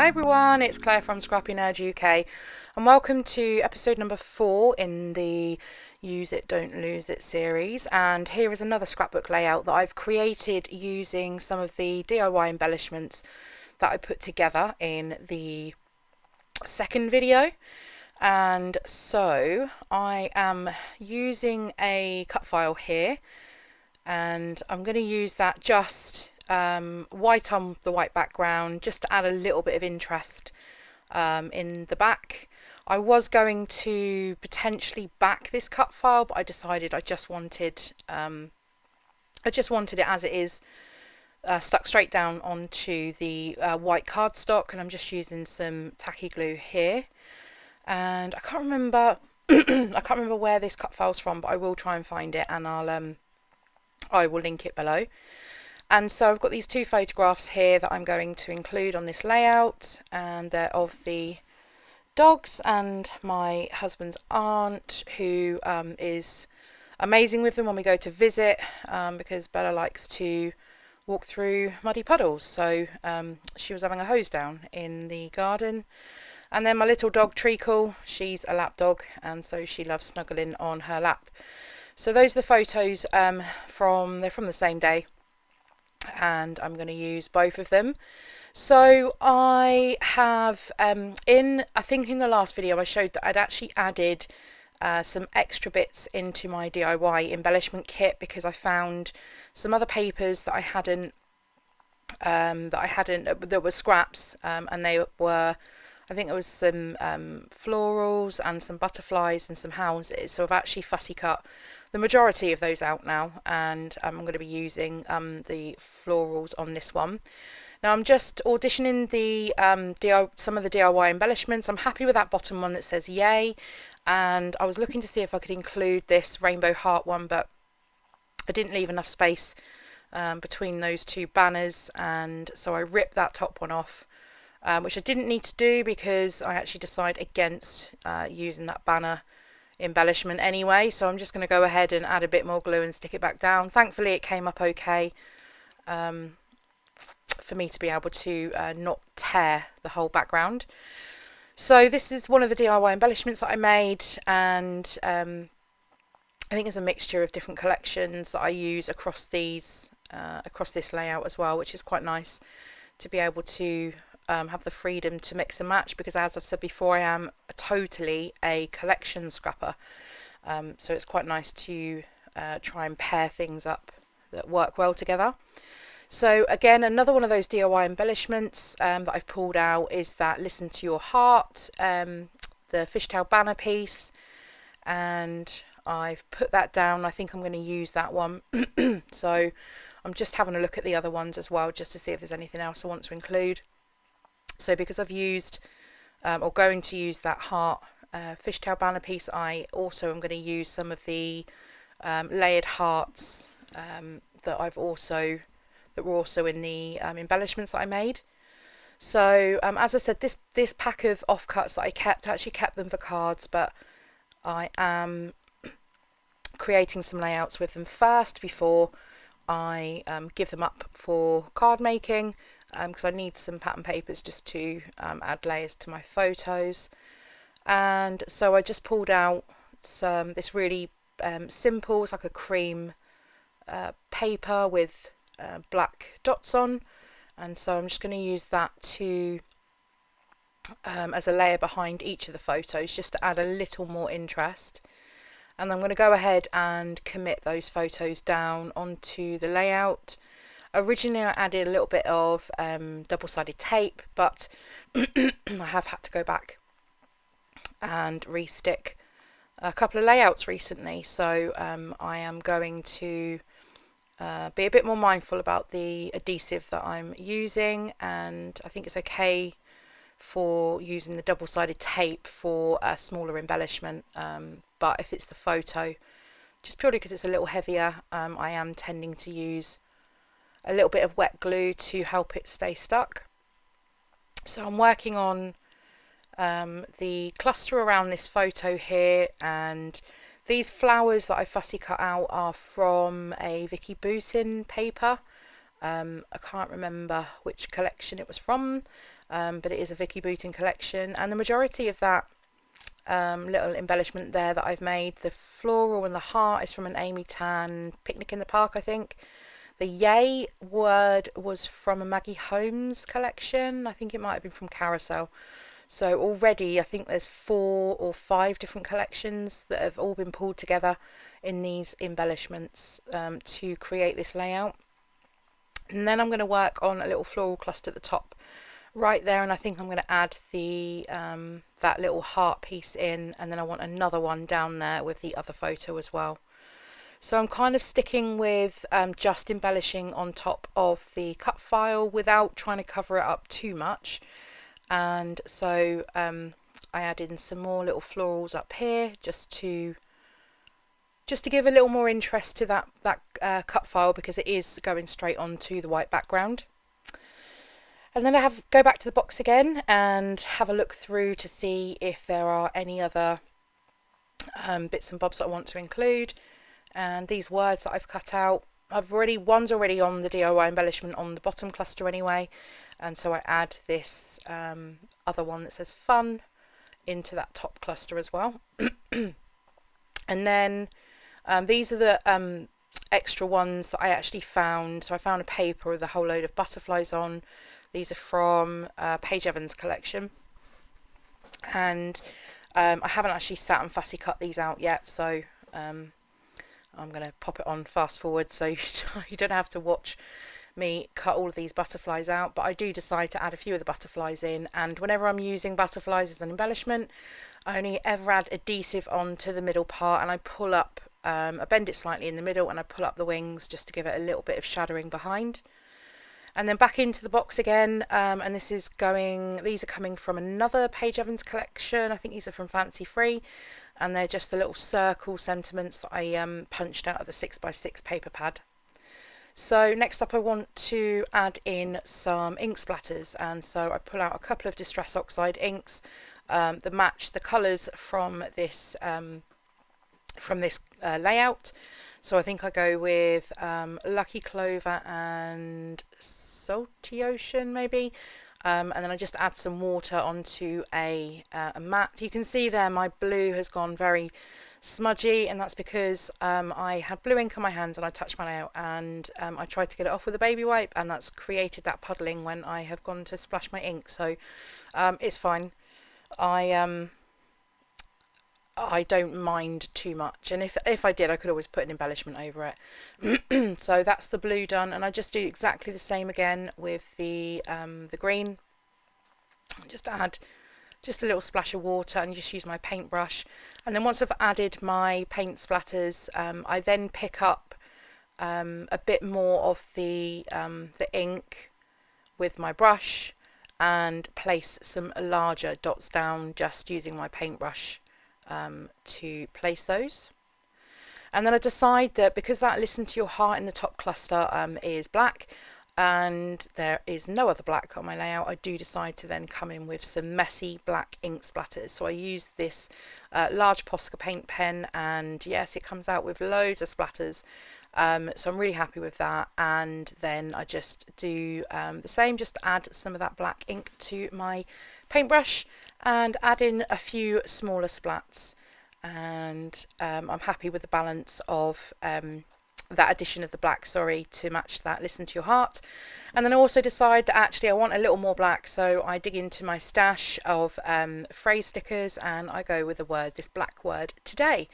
Hi everyone, it's Claire from Scrappy Nerd UK and welcome to episode number 4 in the Use It Don't Lose It series. And here is another scrapbook layout that I've created using some of the DIY embellishments that I put together in the second video. And so I am using a cut file here and I'm going to use that just white on the white background just to add a little bit of interest in the back. I was going to potentially back this cut file, but I decided I just wanted it as it is, stuck straight down onto the white cardstock, and I'm just using some tacky glue here. And I can't remember I can't remember where this cut file's from, but I will try and find it, and I will link it below. And so I've got these two photographs here that I'm going to include on this layout, and they're of the dogs and my husband's aunt, who is amazing with them when we go to visit, because Bella likes to walk through muddy puddles. So she was having a hose down in the garden. And then my little dog Treacle, she's a lap dog, and so she loves snuggling on her lap. So those are the photos they're from the same day, and I'm going to use both of them. So I have I think in the last video I showed that I'd actually added some extra bits into my DIY embellishment kit, because I found some other papers that I hadn't that were scraps, and they were, I think there was some florals and some butterflies and some houses. So I've actually fussy cut the majority of those out now, and I'm going to be using the florals on this one. Now I'm just auditioning the some of the DIY embellishments. I'm happy with that bottom one that says yay, and I was looking to see if I could include this rainbow heart one, but I didn't leave enough space between those two banners, and so I ripped that top one off, which I didn't need to do because I actually decided against using that banner embellishment anyway. So I'm just going to go ahead and add a bit more glue and stick it back down. Thankfully it came up okay for me to be able to not tear the whole background. So this is one of the DIY embellishments that I made, and I think it's a mixture of different collections that I use across these across this layout as well, which is quite nice to be able to have the freedom to mix and match, because as I've said before, I am totally a collection scrapper, so it's quite nice to try and pair things up that work well together. So again, another one of those DIY embellishments that I've pulled out is that Listen to Your Heart, the fishtail banner piece, and I've put that down. I think I'm going to use that one. So I'm just having a look at the other ones as well, just to see if there's anything else I want to include. So because I've used or going to use that heart fishtail banner piece, I also am going to use some of the layered hearts that were also in the embellishments that I made. So as I said, this pack of offcuts that I actually kept them for cards, but I am creating some layouts with them first before I give them up for card making, because I need some pattern papers just to add layers to my photos. And so I just pulled out this really simple, it's like a cream paper with black dots on, and so I'm just going to use that to as a layer behind each of the photos, just to add a little more interest. And I'm going to go ahead and commit those photos down onto the layout. Originally I added a little bit of double-sided tape, but I have had to go back and re-stick a couple of layouts recently, so I am going to be a bit more mindful about the adhesive that I'm using, and I think it's okay for using the double-sided tape for a smaller embellishment, but if it's the photo, just purely because it's a little heavier, I am tending to use a little bit of wet glue to help it stay stuck. So I'm working on the cluster around this photo here, and these flowers that I fussy cut out are from a Vicky Bootin paper. I can't remember which collection it was from, but it is a Vicky Booting collection, and the majority of that little embellishment there that I've made, the floral and the heart, is from an Amy Tan Picnic in the Park, I think. The yay word was from a Maggie Holmes collection. I think it might have been from Carousel. So already I think there's 4 or 5 different collections that have all been pulled together in these embellishments to create this layout. And then I'm going to work on a little floral cluster at the top right there, and I think I'm going to add the that little heart piece in, and then I want another one down there with the other photo as well. So I'm kind of sticking with just embellishing on top of the cut file without trying to cover it up too much. And so I add in some more little florals up here just to give a little more interest to that cut file, because it is going straight onto the white background. And then I go back to the box again and have a look through to see if there are any other bits and bobs that I want to include. And these words that I've cut out, one's already on the DIY embellishment on the bottom cluster anyway, and so I add this other one that says fun into that top cluster as well. And then these are the extra ones that I actually found. So I found a paper with a whole load of butterflies on. These are from Paige Evans' collection, and I haven't actually sat and fussy cut these out yet, so I'm going to pop it on fast forward so you don't have to watch me cut all of these butterflies out. But I do decide to add a few of the butterflies in, and whenever I'm using butterflies as an embellishment, I only ever add adhesive onto the middle part, and I pull up, I bend it slightly in the middle, and I pull up the wings just to give it a little bit of shadowing behind. And then back into the box again, and these are coming from another Paige Evans collection. I think these are from Fancy Free, and they're just the little circle sentiments that I punched out of the 6x6 paper pad. So next up I want to add in some ink splatters, and so I pull out a couple of Distress Oxide inks that match the colours from this layout. So I think I go with Lucky Clover and Salty Ocean maybe, and then I just add some water onto a mat. You can see there my blue has gone very smudgy, and that's because I had blue ink on my hands and I touched my layout, and I tried to get it off with a baby wipe, and that's created that puddling when I have gone to splash my ink. So it's fine. I don't mind too much, and if I did, I could always put an embellishment over it. So that's the blue done, and I just do exactly the same again with the green. Just add just a little splash of water and just use my paintbrush, and then once I've added my paint splatters, I then pick up a bit more of the ink with my brush and place some larger dots down, just using my paintbrush to place those. And then I decide that because that Listen to Your Heart in the top cluster is black, and there is no other black on my layout, I do decide to then come in with some messy black ink splatters. So I use this large Posca paint pen, and yes, it comes out with loads of splatters. So I'm really happy with that, and then I just do the same, just add some of that black ink to my paintbrush and add in a few smaller splats, and I'm happy with the balance of that addition of the black, to match that Listen to Your Heart. And then I also decide that actually I want a little more black, so I dig into my stash of phrase stickers and I go with this black word, today.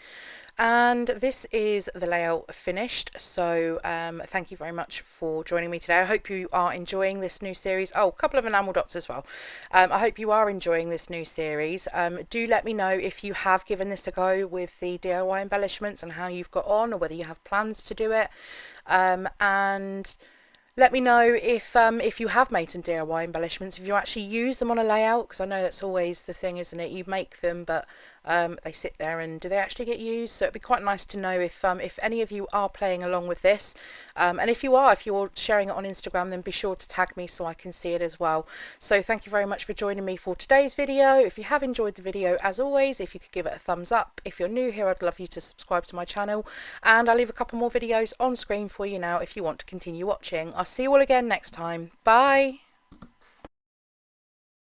And this is the layout finished. So thank you very much for joining me today. I hope you are enjoying this new series. Oh, a couple of enamel dots as well. I hope you are enjoying this new series. Do let me know if you have given this a go with the DIY embellishments and how you've got on, or whether you have plans to do it. And let me know if you have made some DIY embellishments, if you actually use them on a layout, because I know that's always the thing, isn't it? You make them, but they sit there, and do they actually get used? So it'd be quite nice to know if any of you are playing along with this, and if you're sharing it on Instagram, then be sure to tag me so I can see it as well. So thank you very much for joining me for today's video. If you have enjoyed the video, as always, if you could give it a thumbs up. If you're new here, I'd love you to subscribe to my channel, and I'll leave a couple more videos on screen for you now if you want to continue watching. I'll see you all again next time. Bye.